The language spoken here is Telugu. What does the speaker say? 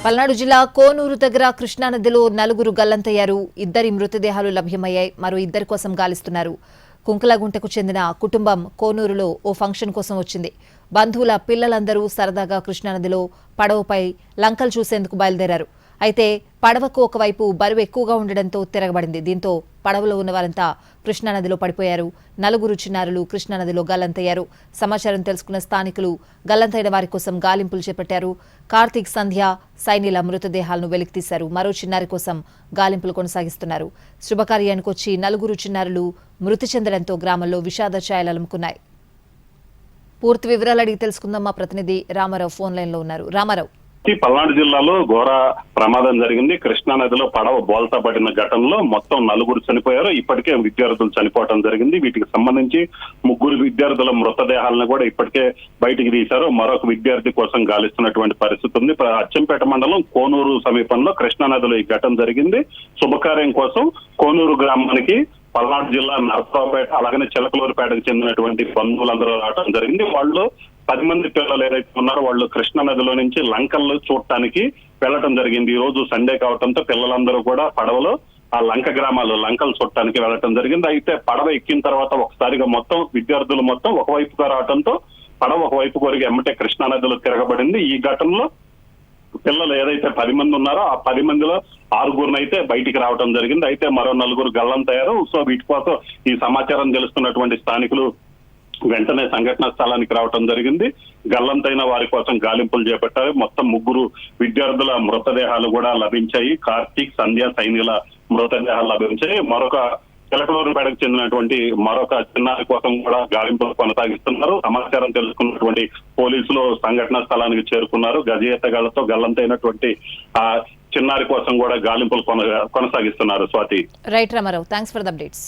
పల్నాడు జిల్లా కోనూరు దగ్గర కృష్ణానదిలో నలుగురు గల్లంతయ్యారు. ఇద్దరి మృతదేహాలు లభ్యమయ్యాయి. మరో ఇద్దరి కోసం గాలిస్తున్నారు. కుంకలగుంటకు చెందిన కుటుంబం కోనూరులో ఓ ఫంక్షన్ కోసం వచ్చింది. బంధువుల పిల్లలందరూ సరదాగా కృష్ణానదిలో పడవపై లంకలు చూసేందుకు బయలుదేరారు. అయితే పడవకు ఒకవైపు బరువు ఎక్కువగా ఉండడంతో తిరగబడింది. దీంతో పడవలో ఉన్న వారంతా కృష్ణానదిలో పడిపోయారు. నలుగురు చిన్నారులు కృష్ణానదిలో గల్లంతయ్యారు. సమాచారం తెలుసుకున్న స్థానికులు గల్లంతైన వారి కోసం గాలింపులు చేపట్టారు. కార్తీక్, సంధ్య, సైనిల మృతదేహాలను వెలికితీశారు. మరో చిన్నారి కోసం గాలింపులు కొనసాగిస్తున్నారు. శుభకార్యానికి వచ్చి నలుగురు చిన్నారులు మృతి చెందడంతో గ్రామంలో విషాద ఛాయలు అలుముకున్నాయి. పూర్తి వివరాలు అడిగి తెలుసుకుందాం. మా ప్రతినిధి రామారావు ఫోన్ లైన్ లో ఉన్నారు. రామారావు, పల్నాడు జిల్లాలో ఘోర ప్రమాదం జరిగింది. కృష్ణానదిలో పడవ బోల్తా పడిన ఘటనలో మొత్తం నలుగురు చనిపోయారు. ఇప్పటికే విద్యార్థులు చనిపోవడం జరిగింది. వీటికి సంబంధించి ముగ్గురు విద్యార్థుల మృతదేహాలను కూడా ఇప్పటికే బయటికి తీశారు. మరొక విద్యార్థి కోసం గాలిస్తున్నటువంటి పరిస్థితి ఉంది. అచ్చంపేట మండలం కోనూరు సమీపంలో కృష్ణానదిలో ఈ ఘటన జరిగింది. శుభకార్యం కోసం కోనూరు గ్రామానికి పల్నాడు జిల్లా నరసరావుపేట అలాగనే చిలకలూరుపేటకు చెందినటువంటి బంధువులందరూ రావడం జరిగింది. వాళ్ళు 10 మంది పిల్లలు ఏదైతే ఉన్నారో వాళ్ళు కృష్ణా నదిలో నుంచి లంకల్లో చూడటానికి వెళ్ళటం జరిగింది. ఈ రోజు సండే కావడంతో పిల్లలందరూ కూడా పడవలో ఆ లంక గ్రామాలు లంకలు చూడటానికి వెళ్ళటం జరిగింది. అయితే పడవ ఎక్కిన తర్వాత ఒకసారిగా మొత్తం విద్యార్థులు మొత్తం ఒకవైపుగా రావడంతో పడవ ఒకవైపు కొరిగి ఎమ్మటే కృష్ణా నదిలో తిరగబడింది. ఈ ఘటనలో పిల్లలు ఏదైతే 10 మంది ఉన్నారో ఆ 10 మందిలో 6గురిని అయితే బయటికి రావడం జరిగింది. అయితే మరో 4 గల్లంతయ్యారు. సో వీటి కోసం ఈ సమాచారం తెలుస్తున్నటువంటి స్థానికులు వెంటనే సంఘటన స్థలానికి రావడం జరిగింది. గల్లంతైన వారి కోసం గాలింపులు చేపట్టారు. మొత్తం 3 విద్యార్థుల మృతదేహాలు కూడా లభించాయి. కార్తీక్, సంధ్య, సైనిల మృతదేహాలు లభించాయి. మరొక చిలకలూరుపేటకు చెందినటువంటి మరొక చిన్నారి కోసం కూడా గాలింపులు కొనసాగిస్తున్నారు. సమాచారం తెలుసుకున్నటువంటి పోలీసులు సంఘటన స్థలానికి చేరుకున్నారు. గజయెత్తగాళ్లతో గల్లంతైనటువంటి ఆ చిన్నారి కోసం కూడా గాలింపులు కొనసాగిస్తున్నారు. Swathi. Right Rama Rao, thanks for the updates.